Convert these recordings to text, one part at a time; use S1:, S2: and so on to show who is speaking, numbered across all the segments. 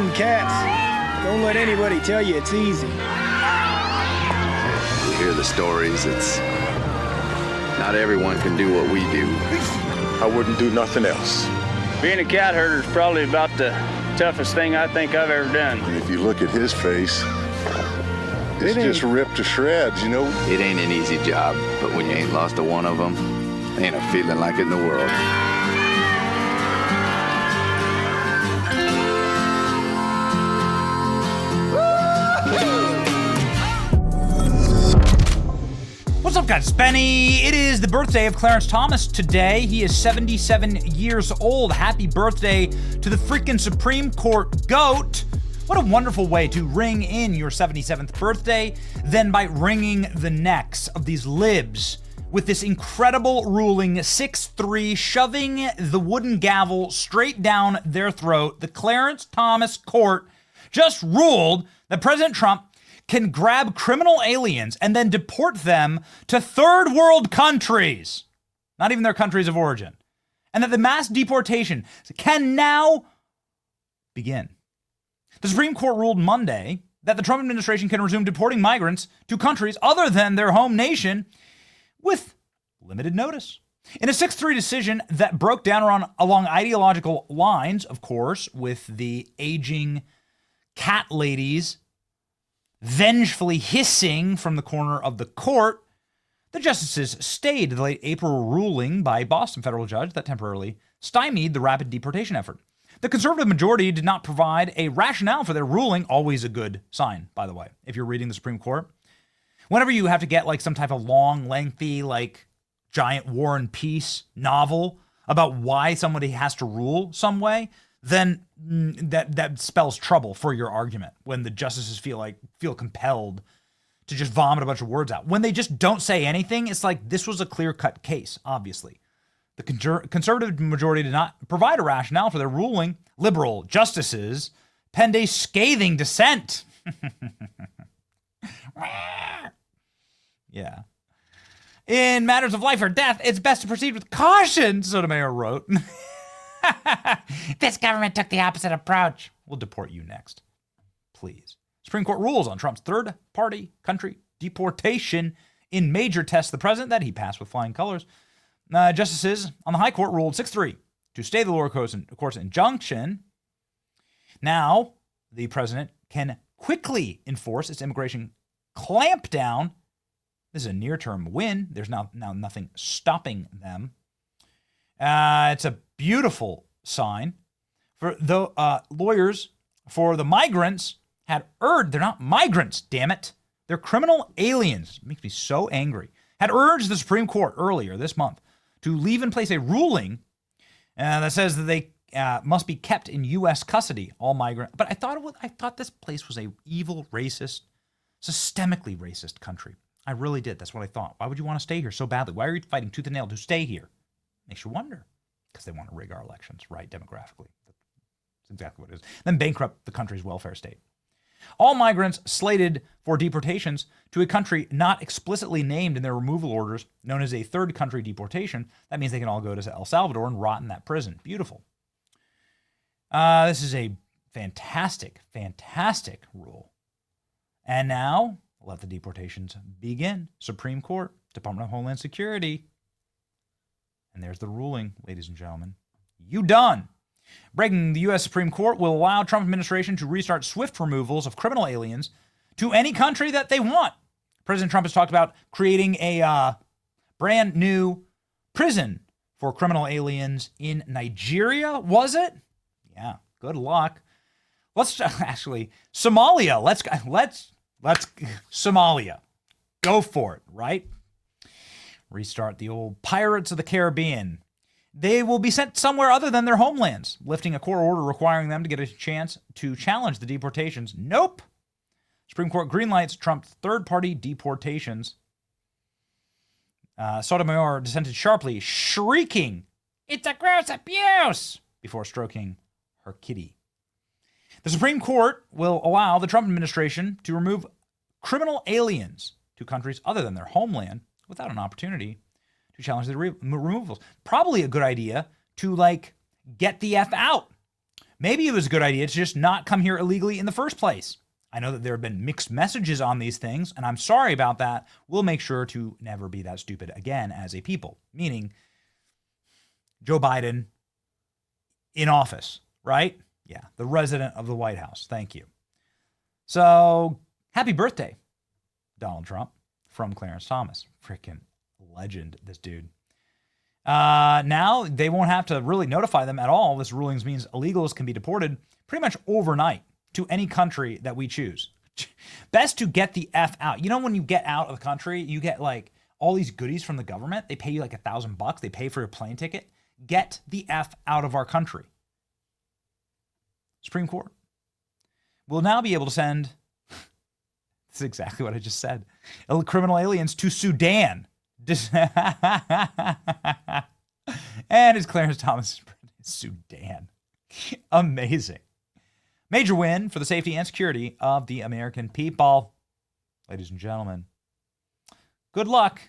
S1: herding cats. Don't let anybody tell you it's easy.
S2: You hear the stories. It's not everyone can do what we do.
S3: I wouldn't do nothing else.
S4: Being a cat herder is probably about the toughest thing I think I've ever done.
S3: And if you look at his face, it's just ripped to shreds, you know?
S2: It ain't an easy job, but when you ain't lost to one of them, ain't a feeling like it in the world.
S5: What's up, guys? It's Benny. It is the birthday of Clarence Thomas today. He is 77 years old. Happy birthday to the freaking Supreme Court GOAT. What a wonderful way to ring in your 77th birthday than by wringing the necks of these libs with this incredible ruling 6-3, shoving the wooden gavel straight down their throat. The Clarence Thomas Court just ruled that President Trump can grab criminal aliens and then deport them to third world countries, not even their countries of origin, and that the mass deportation can now begin. The Supreme Court ruled Monday that the Trump administration can resume deporting migrants to countries other than their home nation with limited notice. In a 6-3 decision that broke down along ideological lines, of course, with the aging cat ladies vengefully hissing from the corner of the court, the justices stayed the late April ruling by a Boston federal judge that temporarily stymied the rapid deportation effort. The conservative majority did not provide a rationale for their ruling, always a good sign, by the way, if you're reading the Supreme Court. Whenever you have to get like some type of long, lengthy, like giant War and Peace novel about why somebody has to rule some way, then that spells trouble for your argument when the justices feel compelled to just vomit a bunch of words out. When they just don't say anything, it's like this was a clear-cut case, obviously. The conservative majority did not provide a rationale for their ruling. Liberal justices penned a scathing dissent. Yeah. In matters of life or death, it's best to proceed with caution, Sotomayor wrote. This government took the opposite approach. We'll deport you next. Please. Supreme Court rules on Trump's third-party country deportation in major tests of the president that he passed with flying colors. Justices on the High Court ruled 6-3 to stay the lower court's injunction. Now, the president can quickly enforce its immigration clampdown. This is a near-term win. There's now nothing stopping them. It's a beautiful sign. For the lawyers for the migrants had urged, they're not migrants, damn it. They're criminal aliens. It makes me so angry. Had urged the Supreme Court earlier this month to leave in place a ruling that says that they must be kept in U.S. custody, all migrants. But I thought this place was a evil, racist, systemically racist country. I really did. That's what I thought. Why would you want to stay here so badly? Why are you fighting tooth and nail to stay here? Makes you wonder. Because they want to rig our elections, right, demographically. That's exactly what it is. Then bankrupt the country's welfare state. All migrants slated for deportations to a country not explicitly named in their removal orders, known as a third country deportation. That means they can all go to El Salvador and rot in that prison. Beautiful. This is a fantastic, fantastic rule. And now, let the deportations begin. Supreme Court, Department of Homeland Security. And there's the ruling, ladies and gentlemen. You done. Breaking, the U.S. Supreme Court will allow Trump administration to restart swift removals of criminal aliens to any country that they want. President Trump has talked about creating a brand new prison for criminal aliens in Nigeria, was it? Yeah, good luck. Let's actually, Somalia. Let's Somalia. Go for it, right? Restart the old Pirates of the Caribbean. They will be sent somewhere other than their homelands, lifting a court order requiring them to get a chance to challenge the deportations. Nope. Supreme Court greenlights Trump's third-party deportations. Sotomayor dissented sharply, shrieking, "It's a gross abuse!" before stroking her kitty. The Supreme Court will allow the Trump administration to remove criminal aliens to countries other than their homeland without an opportunity to challenge the removals. Probably a good idea to, get the F out. Maybe it was a good idea to just not come here illegally in the first place. I know that there have been mixed messages on these things, and I'm sorry about that. We'll make sure to never be that stupid again as a people, meaning Joe Biden in office, right? Yeah, the resident of the White House. Thank you. So, happy birthday, Donald Trump, from Clarence Thomas. Freaking legend, this dude. Now, they won't have to really notify them at all. This rulings means illegals can be deported pretty much overnight to any country that we choose. Best to get the F out. You know, when you get out of the country, you get like all these goodies from the government. They pay you like $1,000. They pay for your plane ticket. Get the F out of our country. Supreme Court will now be able to send, this is exactly what I just said, criminal aliens to Sudan. And it's Clarence Thomas, Sudan. Amazing. Major win for the safety and security of the American people. Ladies and gentlemen, good luck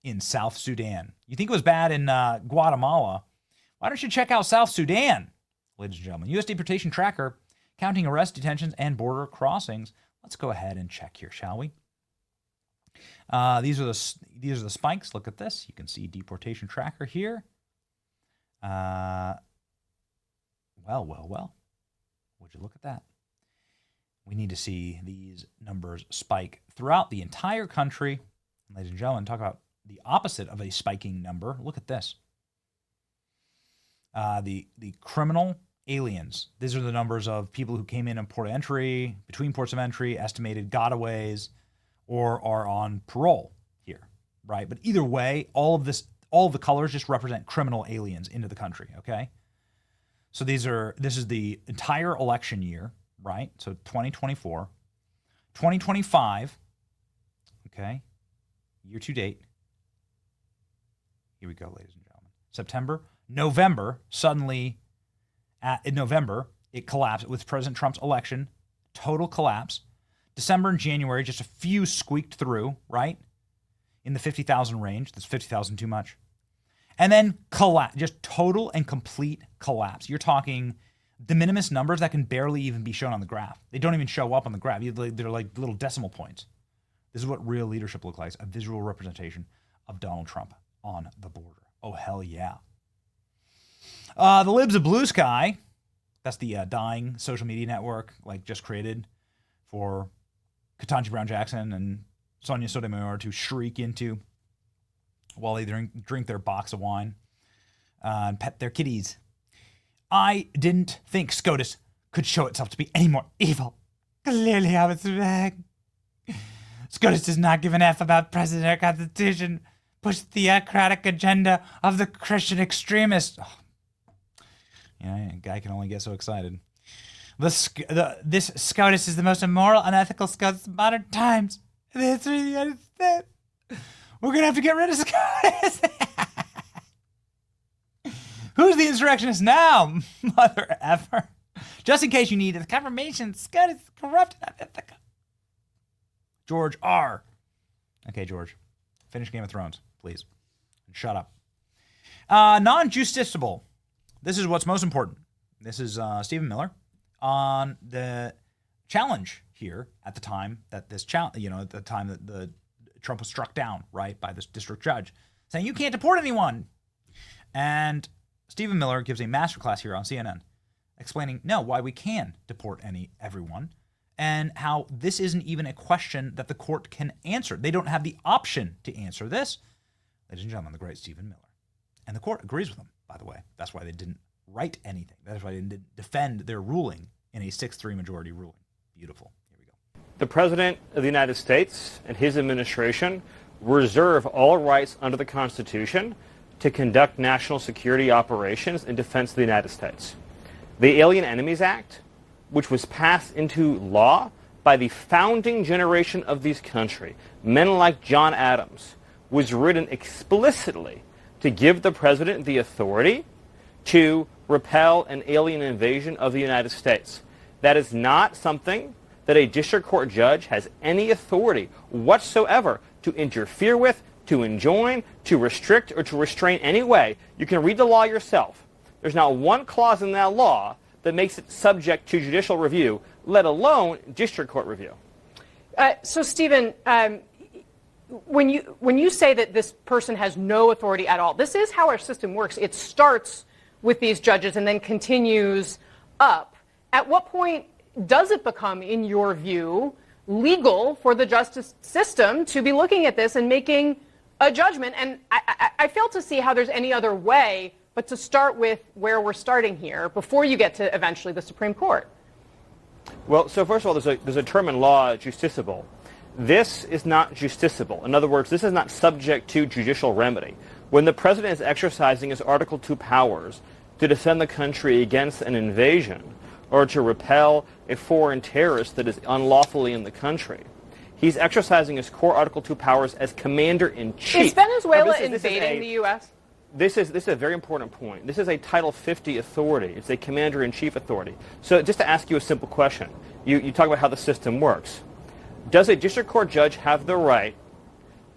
S5: in South Sudan. You think it was bad in Guatemala? Why don't you check out South Sudan? Ladies and gentlemen, U.S. Deportation Tracker, counting arrests, detentions, and border crossings. Let's go ahead and check here, shall we? These are the spikes. Look at this. You can see Deportation Tracker here. Well. Would you look at that? We need to see these numbers spike throughout the entire country. Ladies and gentlemen, talk about the opposite of a spiking number. Look at this. The criminal aliens. These are the numbers of people who came in port of entry, between ports of entry, estimated gotaways, or are on parole here, right? But either way, all of the colors just represent criminal aliens into the country, okay? So this is the entire election year, right? So 2024, 2025, okay? Year to date. Here we go, ladies and gentlemen. September, November, suddenly in November, it collapsed with President Trump's election, total collapse. December and January, just a few squeaked through, right? In the 50,000 range. That's 50,000 too much. And then collapse, just total and complete collapse. You're talking de minimis numbers that can barely even be shown on the graph. They don't even show up on the graph. They're like little decimal points. This is what real leadership looks like, a visual representation of Donald Trump on the border. Oh, hell yeah. The Libs of Blue Sky, that's the dying social media network, like just created for Ketanji Brown Jackson and Sonia Sotomayor to shriek into while they drink their box of wine and pet their kitties. I didn't think SCOTUS could show itself to be any more evil. Clearly I was wrong. SCOTUS does not give an F about President or Constitution. Push the theocratic agenda of the Christian extremists. Oh. Yeah, a guy can only get so excited. This SCOTUS is the most immoral, unethical SCOTUS of modern times in the history of the United States. We're going to have to get rid of SCOTUS. Who's the insurrectionist now, mother effer? Just in case you need the confirmation, SCOTUS is corrupt and unethical. George R. Okay, George. Finish Game of Thrones, please. And shut up. Non-justiciable. This is what's most important. This is Stephen Miller on the challenge here at the time that this at the time that the Trump was struck down, right, by this district judge, saying you can't deport anyone. And Stephen Miller gives a masterclass here on CNN explaining why we can deport everyone and how this isn't even a question that the court can answer. They don't have the option to answer this. Ladies and gentlemen, the great Stephen Miller. And the court agrees with him, by the way. That's why they didn't write anything. That's why they didn't defend their ruling in a 6-3 majority ruling. Beautiful. Here we go.
S6: The President of the United States and his administration reserve all rights under the Constitution to conduct national security operations in defense of the United States. The Alien Enemies Act, which was passed into law by the founding generation of this country, men like John Adams, was written explicitly to give the President the authority to repel an alien invasion of the United States. That is not something that a district court judge has any authority whatsoever to interfere with, to enjoin, to restrict, or to restrain any way. You can read the law yourself. There's not one clause in that law that makes it subject to judicial review, let alone district court review.
S7: So, Stephen, when you say that this person has no authority at all, this is how our system works. It starts with these judges and then continues up. At what point does it become, in your view, legal for the justice system to be looking at this and making a judgment? And I fail to see how there's any other way but to start with where we're starting here before you get to eventually the Supreme Court.
S6: Well, so first of all, there's a term in law, justiciable. This is not justiciable. In other words, this is not subject to judicial remedy. When the president is exercising his Article 2 powers to defend the country against an invasion or to repel a foreign terrorist that is unlawfully in the country, he's exercising his core Article 2 powers as commander-in-chief.
S7: Is Venezuela invading the U.S.?
S6: This is a very important point. This is a Title 50 authority. It's a commander-in-chief authority. So just to ask you a simple question, you talk about how the system works. Does a district court judge have the right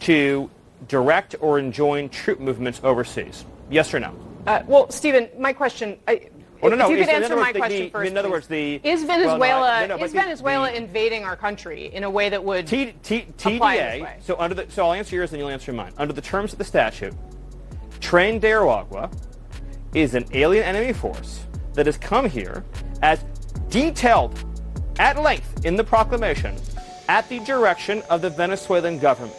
S6: to direct or enjoin troop movements overseas? Yes or no?
S7: Well, Stephen, my question... If you could answer my question first,
S6: in other words,
S7: is Venezuela invading our country in a way that would apply this way?
S6: So I'll answer yours and you'll answer mine. Under the terms of the statute, Tren de Aragua is an alien enemy force that has come here as detailed at length in the proclamation at the direction of the Venezuelan government.